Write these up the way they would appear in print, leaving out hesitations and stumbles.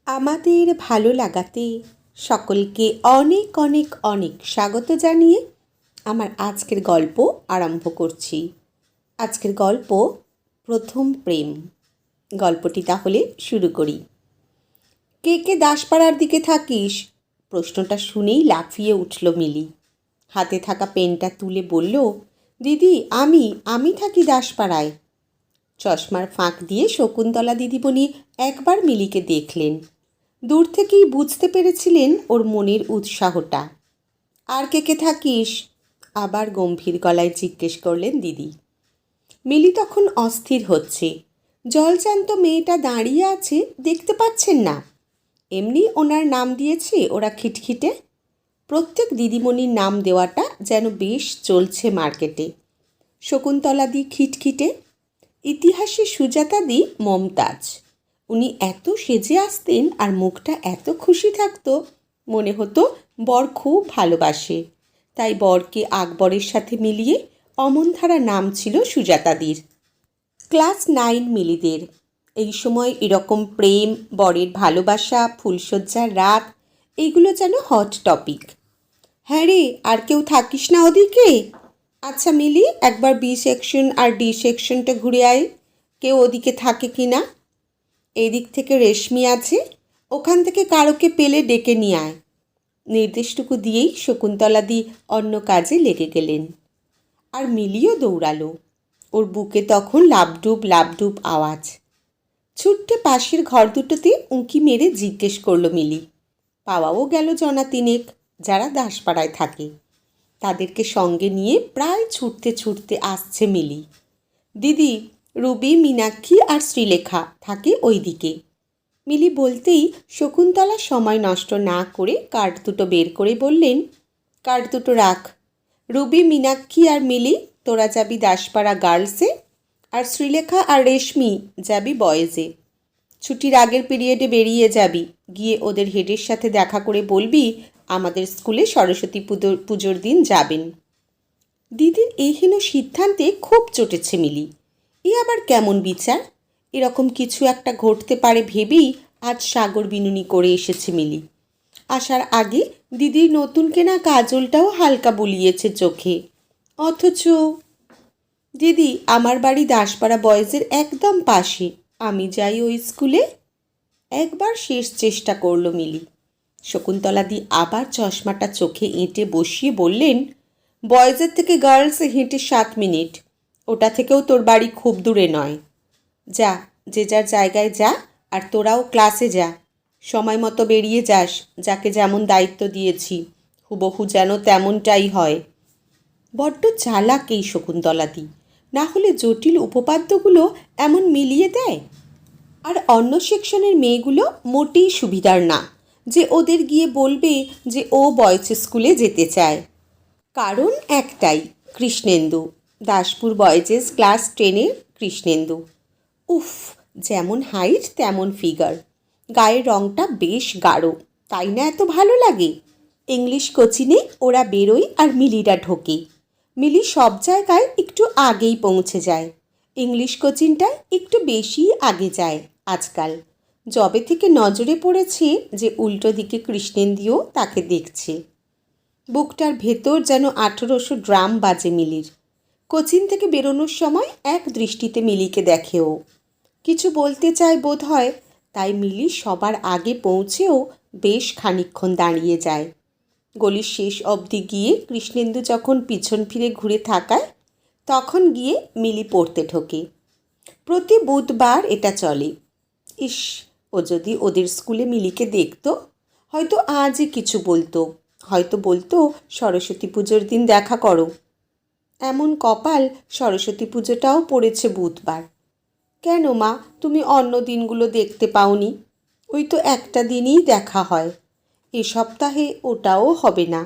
আমাদের ভালো লাগাতে সকলকে অনেক অনেক অনেক স্বাগত জানিয়ে আমার আজকের গল্প আরম্ভ করছি। আজকের গল্প প্রথম প্রেম। গল্পটি তাহলে শুরু করি। কে কে দাসপাড়ার দিকে থাকিস? প্রশ্নটা শুনেই লাফিয়ে উঠল মিলি। হাতে থাকা পেনটা তুলে বলল, দিদি আমি থাকি দাসপাড়ায়। চশমার ফাঁক দিয়ে শকুন্তলা দিদিমণি একবার মিলিকে দেখলেন। দূর থেকেই বুঝতে পেরেছিলেন ওর মনের উৎসাহটা। আর কে কে থাকিস? আবার গম্ভীর গলায় জিজ্ঞেস করলেন দিদি। মিলি তখন অস্থির হচ্ছে। জলজ্যান্ত মেয়েটা দাঁড়িয়ে আছে, দেখতে পাচ্ছেন না? এমনি ওনার নাম দিয়েছে ওরা খিটখিটে। প্রত্যেক দিদিমণির নাম দেওয়াটা যেন বেশ চলছে মার্কেটে। শকুন্তলাদি খিটখিটে, ইতিহাসে সুজাতাদি মমতাজ। উনি এত সেজে আসতেন আর মুখটা এত খুশি থাকতো, মনে হতো বর খুব ভালোবাসে। তাই বরকে আকবরের সাথে মিলিয়ে অমনধারা নাম ছিল সুজাতাদির। ক্লাস 9 মিলিদের। এই সময় এরকম প্রেম, বরের ভালোবাসা, ফুলশয্যার রাত, এইগুলো যেন হট টপিক। হ্যাঁ রে, আর কেউ থাকিস না ওদিকে? আচ্ছা মিলি, একবার বি সেকশন আর ডি সেকশনটা ঘুরে আয়, কেউ ওদিকে থাকে কি না। এই দিক থেকে রেশমি আছে, ওখান থেকে কারোকে পেলে ডেকে নিয়ে আয়। নির্দেশটুকু দিয়েই শকুন্তলাদি অন্য কাজে লেগে গেলেন। আর মিলিও দৌড়ালো। ওর বুকে তখন লাবডুব লাবডুব আওয়াজ। ছুট্টে পাশের ঘর দুটোতে উঁকি মেরে জিজ্ঞেস করলো মিলি। পাওয়াও গেল জনা তিনেক, যারা দাসপাড়ায় থাকে। তাদেরকে সঙ্গে নিয়ে প্রায় ছুটতে ছুটতে আসছে মিলি। দিদি, রুবি, মীনাক্ষী আর শ্রীলেখা থাকে ওই দিকে। মিলি বলতেই শকুন্তলা সময় নষ্ট না করে কার্ড দুটো বের করে বললেন, কার্ড দুটো রাখ। রুবি, মীনাক্ষী আর মিলি তোরা যাবি দাসপাড়া গার্লসে, আর শ্রীলেখা আর রেশমি যাবি বয়েজে। ছুটির আগের পিরিয়ডে বেরিয়ে যাবি, গিয়ে ওদের হেডের সাথে দেখা করে বলবি আমাদের স্কুলে সরস্বতী পুজোর দিন যাবেন। দিদির এইহীন সিদ্ধান্তে খুব চটেছে মিলি। এ আবার কেমন বিচার? এরকম কিছু একটা ঘটতে পারে ভেবেই আজ সাগর বিনুনি করে এসেছে মিলি। আসার আগে দিদির নতুন কেনা কাজলটাও হালকা বুলিয়েছে চোখে। অথচ দিদি, আমার বাড়ি দাসপাড়া বয়েজের একদম পাশে, আমি যাই ওই স্কুলে। একবার শেষ চেষ্টা করলো মিলি। শকুন্তলাদি আবার চশমাটা চোখে এঁটে বসিয়ে বললেন, বয়েজের থেকে গার্লসে হেঁটে 7 মিনিট, ওটা থেকেও তোর বাড়ি খুব দূরে নয়। যা, যে যার জায়গায় যা, আর তোরাও ক্লাসে যা। সময় মতো বেরিয়ে যাস, যাকে যেমন দায়িত্ব দিয়েছি হুবহু যেন তেমনটাই হয়। বড্ড চালাক এই শকুন্তলাদি, না হলে জটিল উপপাদ্যগুলো এমন মিলিয়ে দেয়। আর অন্য সেকশনের মেয়েগুলো মোটেই সুবিধার না যে ওদের গিয়ে বলবে যে ও বয়েজ স্কুলে যেতে চায়। কারণ একটাই, কৃষ্ণেন্দু। দাসপুর বয়েজেস ক্লাস 10-এর কৃষ্ণেন্দু। উফ, যেমন হাইট তেমন ফিগার, গায়ের রঙটা বেশ গাঢ়, তাই না এত ভালো লাগে? ইংলিশ কোচিংয়ে ওরা বেরোয় আর মিলিরা ঢোকে। মিলি সব জায়গায় একটু আগেই পৌঁছে যায়, ইংলিশ কোচিংটায় একটু বেশি আগে যায় আজকাল। যবে থেকে নজরে পড়েছে যে উল্টো দিকে কৃষ্ণেন্দিও তাকে দেখছে। বুকটার ভেতর যেন 1800 ড্রাম বাজে মিলির। কোচিং থেকে বেরোনোর সময় এক দৃষ্টিতে মিলিকে দেখেও কিছু বলতে চায় বোধ হয়, তাই মিলি সবার আগে পৌঁছেও বেশ খানিকক্ষণ দাঁড়িয়ে যায়। গলির শেষ অবধি গিয়ে কৃষ্ণেন্দু যখন পিছন ফিরে ঘুরে থাকায়, তখন গিয়ে মিলি পড়তে ঢোকে। প্রতি বুধবার এটা চলে। ইস, ও যদি ওদের স্কুলে মিলিকে দেখতো, হয়তো আজই কিছু বলতো, হয়তো বলতো সরস্বতী পুজোর দিন দেখা করো। এমন কপাল, সরস্বতী পুজোটাও পড়েছে বুধবার। কেন মা, তুমি অন্য দিনগুলো দেখতে পাওনি? ওই তো একটা দিনই দেখা হয়, এ সপ্তাহে ওটাও হবে না।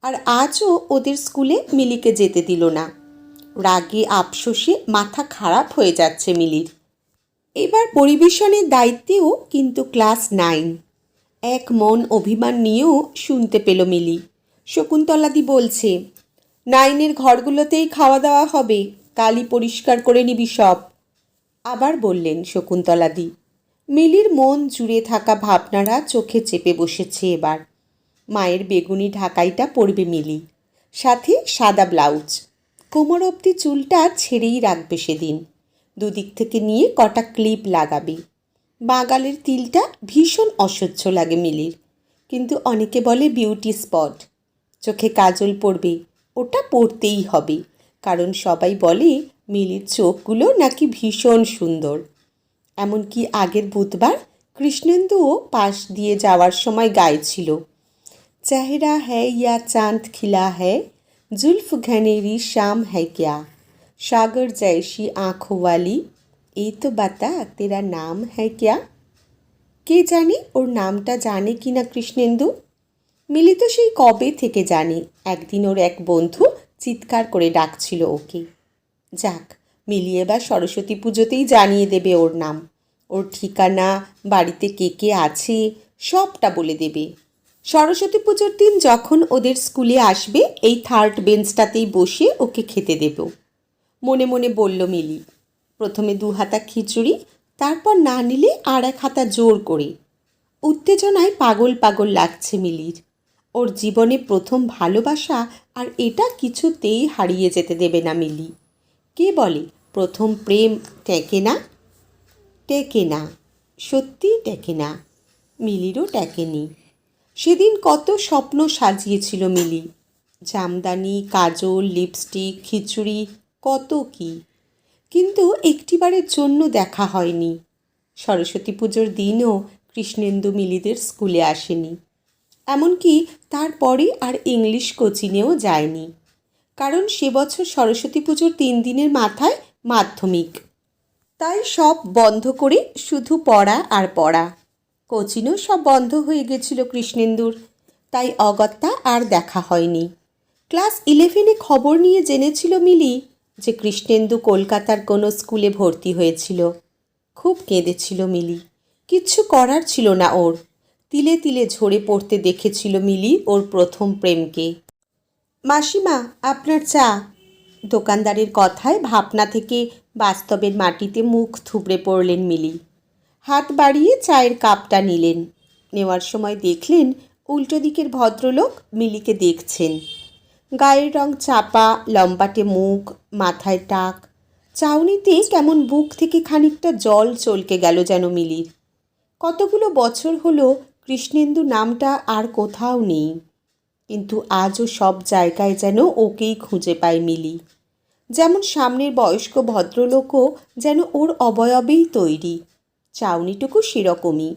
আর আজও ওদের স্কুলে মিলিকে যেতে দিল না। রাগে আফসোসে মাথা খারাপ হয়ে যাচ্ছে মিলির। এবার পরিবেশনের দায়িত্বেও কিন্তু ক্লাস 9। এক মন অভিমান নিয়েও শুনতে পেল মিলি। শকুন্তলাদি বলছে, 9-এর ঘরগুলোতেই খাওয়া দাওয়া হবে, কালই পরিষ্কার করে নিবি সব। আবার বললেন শকুন্তলাদি, মিলির মন জুড়ে থাকা ভাবনারা চোখে চেপে বসেছে এবার। মায়ের বেগুনি ঢাকাইটা পরবে মিলি, সাথে সাদা ব্লাউজ, কোমর অবধি চুলটা ছেড়েই রাখবে সেদিন, দুদিক থেকে নিয়ে কটা ক্লিপ লাগাবে। বাগালের তিলটা ভীষণ অসহ্য লাগে মিলির, কিন্তু অনেকে বলে বিউটি স্পট। চোখে কাজল পরবে, ওটা পরতেই হবে, কারণ সবাই বলে মিলির চোখগুলো নাকি ভীষণ সুন্দর। এমনকি আগের বুধবার কৃষ্ণেন্দুও পাশ দিয়ে যাওয়ার সময় গাইছিল, চেহারা হ্যায় ইয়া চাঁদ খিলা হ্যায়, जुल्फ घनेरी शाम है क्या, सागर जैसी आँखों वाली, এই তো বাতা তেরা নাম হ্যায় ক্যা। কে জানে ওর নামটা জানে কি না কৃষ্ণেন্দু। মিলি তো সেই কবে থেকে জানে। একদিন ওর এক বন্ধু চিৎকার করে ডাকছিল ওকে। যাক, মিলি এবার সরস্বতী পুজোতেই জানিয়ে দেবে ওর নাম, ওর ঠিকানা, বাড়িতে কে কে আছে সবটা বলে দেবে। সরস্বতী পুজোর দিন যখন ওদের স্কুলে আসবে এই থার্ড বেঞ্চটাতেই বসে ওকে খেতে দেব। মনে মনে বলল মিলি। প্রথমে 2 হাতা খিচুড়ি, তারপর না নিলে আর 1 হাতা জোর করে। উত্তেজনায় পাগল পাগল লাগছে মিলির। ওর জীবনে প্রথম ভালোবাসা, আর এটা কিছুতেই হারিয়ে যেতে দেবে না মিলি। কে বলে প্রথম প্রেম টেকে না? টেকে না, সত্যিই টেকে না। মিলিরও টেকেনি। সেদিন কত স্বপ্ন সাজিয়েছিল মিলি, জামদানি, কাজল, লিপস্টিক, খিচুড়ি, কত কি, কিন্তু একটিবারের জন্য দেখা হয়নি। সরস্বতী পুজোর দিনও কৃষ্ণেন্দু মিলিদের স্কুলে আসেনি, এমনকি তারপরে আর ইংলিশ কোচিংয়েও যায়নি, কারণ সে বছর সরস্বতী পুজোর 3 দিনের মাথায় মাধ্যমিক। তাই সব বন্ধ করে শুধু পড়া আর পড়া। কোচিংও সব বন্ধ হয়ে গেছিল কৃষ্ণেন্দুর, তাই অগত্যা আর দেখা হয়নি। ক্লাস 11-এ খবর নিয়ে জেনেছিল মিলি যে কৃষ্ণেন্দু কলকাতার কোনো স্কুলে ভর্তি হয়েছিল। খুব কেঁদেছিল মিলি, কিচ্ছু করার ছিল না ওর। তিলে তিলে ঝরে পড়তে দেখেছিল মিলি ওর প্রথম প্রেমকে। মাসিমা, আপনার চা। দোকানদারের কথায় ভাবনা থেকে বাস্তবের মাটিতে মুখ থুবড়ে পড়লেন মিলি। হাত বাড়িয়ে চায়ের কাপটা নিলেন। নেওয়ার সময় দেখলেন উল্টো দিকের ভদ্রলোক মিলিকে দেখছেন। গায়ের রং চাপা, লম্বাটে মুখ, মাথায় টাক। চাউনিতে কেমন বুক থেকে খানিকটা জল চলকে গেল যেন মিলির। কতগুলো বছর হলো কৃষ্ণেন্দু নামটা আর কোথাও নেই, কিন্তু আজও সব জায়গায় যেন ওকেই খুঁজে পায় মিলি। যেমন সামনের বয়স্ক ভদ্রলোকও যেন ওর অবয়বেই তৈরি, চাউনিটুকু সেরকমই।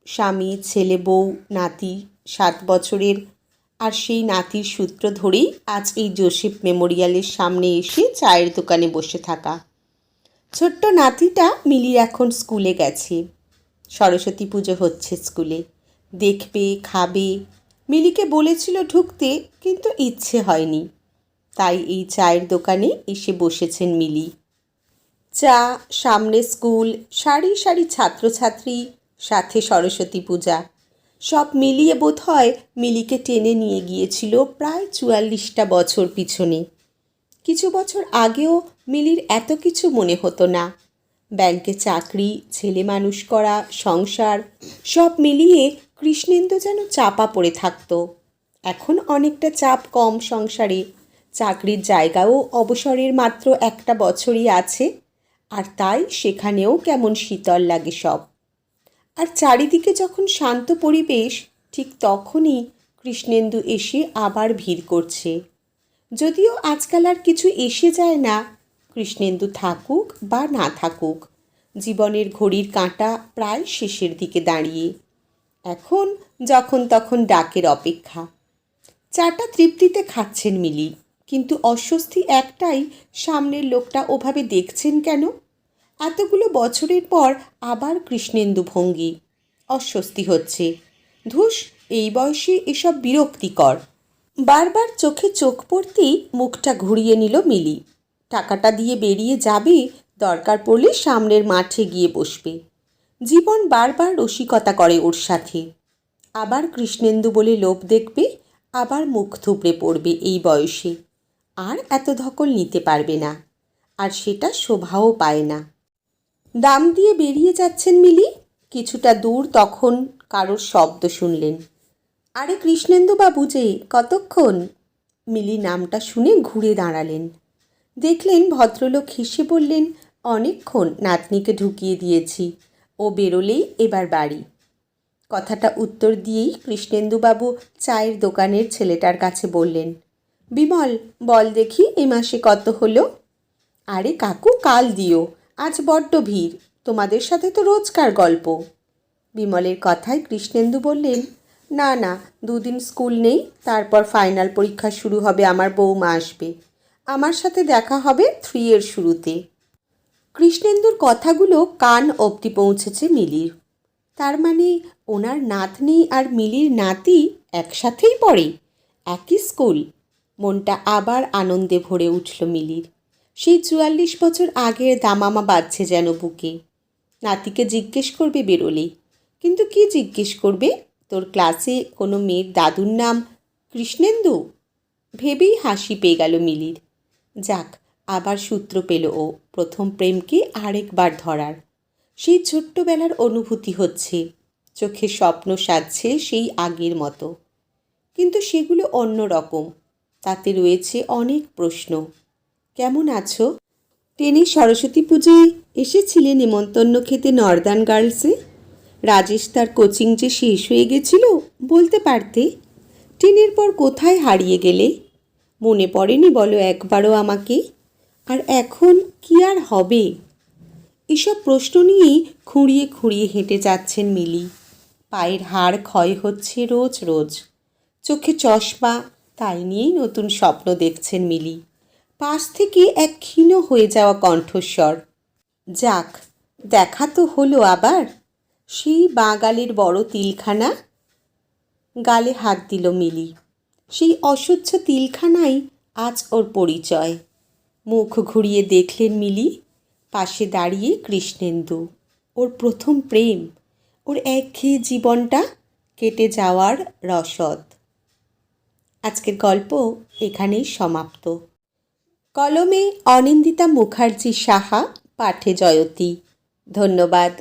স্বামী, ছেলে, বউ, নাতি 7 বছরের, আর সেই নাতির সূত্র ধরেই আজ এই জোসেফ মেমোরিয়ালের সামনে এসে চায়ের দোকানে বসে থাকা। ছোট্ট নাতিটা মিলির এখন স্কুলে গেছে। সরস্বতী পুজো হচ্ছে স্কুলে, দেখবে, খাবে। মিলিকে বলেছিল ঢুকতে, কিন্তু ইচ্ছে হয়নি, তাই এই চায়ের দোকানে এসে বসেছেন মিলি। চা, সামনে স্কুল, সারি সারি ছাত্রছাত্রী, সাথে সরস্বতী পূজা, সব মিলিয়ে বোধ হয় মিলিকে টেনে নিয়ে গিয়েছিল প্রায় 44টা বছর পিছনে। কিছু বছর আগেও মিলির এত কিছু মনে হতো না। ব্যাংকে চাকরি, ছেলে মানুষ করা, সংসার, সব মিলিয়ে কৃষ্ণেন্দু যেন চাপা পড়ে থাকতো। এখন অনেকটা চাপ কম সংসারে, চাকরির জায়গাও অবসরের মাত্র 1টা বছরই আছে, আর তাই সেখানেও কেমন শীতল লাগে সব। আর চারিদিকে যখন শান্ত পরিবেশ, ঠিক তখনই কৃষ্ণেন্দু এসে আবার ভিড় করছে। যদিও আজকাল আর কিছু এসে যায় না, কৃষ্ণেন্দু থাকুক বা না থাকুক, জীবনের ঘড়ির কাঁটা প্রায় শেষের দিকে দাঁড়িয়ে। এখন যখন তখন ডাকের অপেক্ষা। চাটা তৃপ্তিতে খাচ্ছেন মিলি, কিন্তু অস্বস্তি একটাই, সামনের লোকটা ওভাবে দেখছেন কেন? এতগুলো বছরের পর আবার কৃষ্ণেন্দু ভঙ্গি। অস্বস্তি হচ্ছে। ধুস, এই বয়সে এসব বিরক্তিকর। বারবার চোখে চোখ পড়তেই মুখটা ঘুরিয়ে নিল মিলি। টাকাটা দিয়ে বেরিয়ে যাবে, দরকার পড়লে সামনের মাঠে গিয়ে বসবে। জীবন বারবার রসিকতা করে ওর সাথে। আবার কৃষ্ণেন্দু বলে লোভ দেখবে, আবার মুখ থুবড়ে পড়বে এই বয়সে। আর এত ধকল নিতে পারবে না, আর সেটা শোভাও পায় না। দাম দিয়ে বেরিয়ে যাচ্ছেন মিলি, কিছুটা দূর তখন কারোর শব্দ শুনলেন। আরে কৃষ্ণেন্দুবাবু যে, কতক্ষণ? মিলি নামটা শুনে ঘুরে দাঁড়ালেন। দেখলেন ভদ্রলোক হেসে বললেন, অনেকক্ষণ, নাতনিকে ঢুকিয়ে দিয়েছি, ও বেরোলেই এবার বাড়ি। কথাটা উত্তর দিয়েই কৃষ্ণেন্দুবাবু চায়ের দোকানের ছেলেটার কাছে বললেন, বিমল, বল দেখি এ মাসে কত হলো? আরে কাকু, কাল দিও, আজ বড্ড ভিড়, তোমাদের সাথে তো রোজকার গল্প। বিমলের কথায় কৃষ্ণেন্দু বললেন, না না, 2 দিন স্কুল নেই, তারপর ফাইনাল পরীক্ষা শুরু হবে, আমার বৌমা আসবে, আমার সাথে দেখা হবে 3 এর শুরুতে। কৃষ্ণেন্দুর কথাগুলো কান অবধি পৌঁছেছে মিলির। তার মানে ওনার নাতনি আর মিলির নাতি একসাথেই পড়ে, একই স্কুল। মনটা আবার আনন্দে ভরে উঠল মিলির। সেই 44 বছর আগের দামামা বাজছে যেন বুকে। নাতিকে জিজ্ঞেস করবে বেরোলেই, কিন্তু কি জিজ্ঞেস করবে? তোর ক্লাসে কোনো মেয়ের দাদুর নাম কৃষ্ণেন্দু? ভেবেই হাসি পেয়ে গেল মিলির। যাক, আবার সূত্র পেল ও প্রথম প্রেমকে আরেকবার ধরার। সেই ছোট্টবেলার অনুভূতি হচ্ছে, চোখে স্বপ্ন সাজছে সেই আগের মতো, কিন্তু সেগুলো অন্য রকম। তাতে রয়েছে অনেক প্রশ্ন। কেমন আছো? টেনে সরস্বতী পুজোয় এসেছিলে নেমন্তন্ন খেতে নর্দার্ন গার্লসে? রাজেশ তার কোচিং যে শেষ হয়ে গেছিল, বলতে পারতে। টেনের পর কোথায় হারিয়ে গেলে? মনে পড়েনি বলো একবারও আমাকে? আর এখন কি আর হবে? এসব প্রশ্ন নিয়েই খুঁড়িয়ে খুঁড়িয়ে হেঁটে যাচ্ছেন মিলি। পায়ের হাড় ক্ষয় হচ্ছে রোজ রোজ, চোখে চশমা, তাই নিয়েই নতুন স্বপ্ন দেখছেন মিলি। পাশ থেকে এক ক্ষীণ হয়ে যাওয়া কণ্ঠস্বর, যাক, দেখা তো হলো আবার। সেই বাঁ গালের বড় তিলখানা। গালে হাত দিল মিলি। সেই অসহ্য তিলখানাই আজ ওর পরিচয়। মুখ ঘুরিয়ে দেখলেন মিলি। পাশে দাঁড়িয়ে কৃষ্ণেন্দু, ওর প্রথম প্রেম, ওর একঘেয়ে জীবনটা কেটে যাওয়ার রসদ। আজকের গল্প এখানেই সমাপ্ত। কলমে অনিন্দিতা মুখার্জি সাহা, পাঠে জয়তী। ধন্যবাদ।